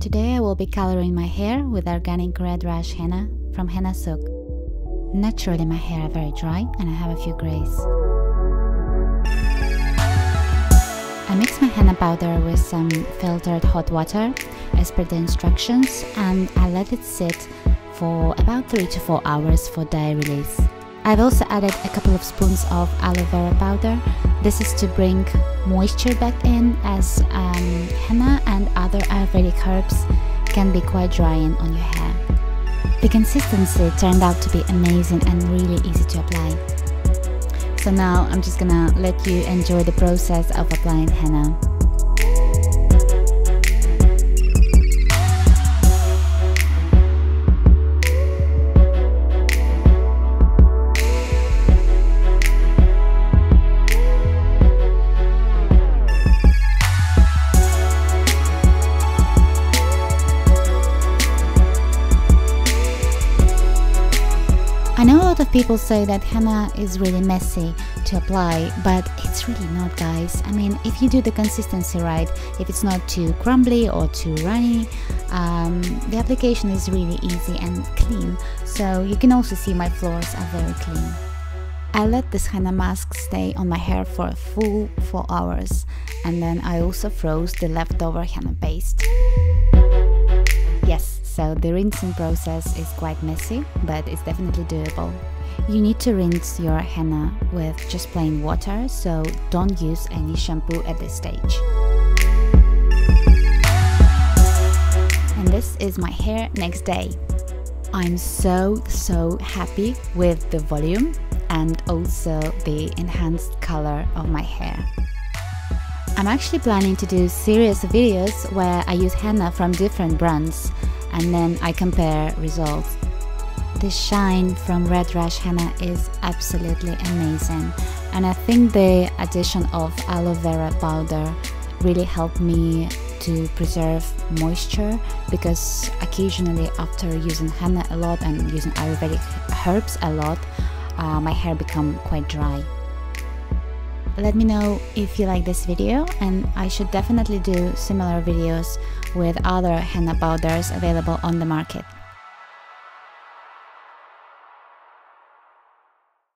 Today I will be coloring my hair with organic red Raj Henna from Henna Sooq. Naturally my hair are very dry and I have a few grays. I mix my henna powder with some filtered hot water as per the instructions, and I let it sit for about 3 to 4 hours for dye release. I've also added a couple of spoons of aloe vera powder. This is to bring moisture back in, as henna and other Ayurvedic herbs can be quite drying on your hair. The consistency turned out to be amazing and really easy to apply. So now I'm just gonna let you enjoy the process of applying henna. I know a lot of people say that henna is really messy to apply, but it's really not, guys. I mean, if you do the consistency right, if it's not too crumbly or too runny, the application is really easy and clean. So you can also see my floors are very clean. I let this henna mask stay on my hair for a full 4 hours, and then I also froze the leftover henna paste. Yes, so the rinsing process is quite messy, but it's definitely doable. You need to rinse your henna with just plain water, so don't use any shampoo at this stage. And this is my hair next day. I'm so happy with the volume and also the enhanced color of my hair. I'm actually planning to do serious videos where I use henna from different brands and then I compare results. The shine from red Raj Henna is absolutely amazing, and I think the addition of aloe vera powder really helped me to preserve moisture, because occasionally after using henna a lot and using Ayurvedic herbs a lot, my hair become quite dry. Let me know if you like this video, and I should definitely do similar videos with other henna powders available on the market.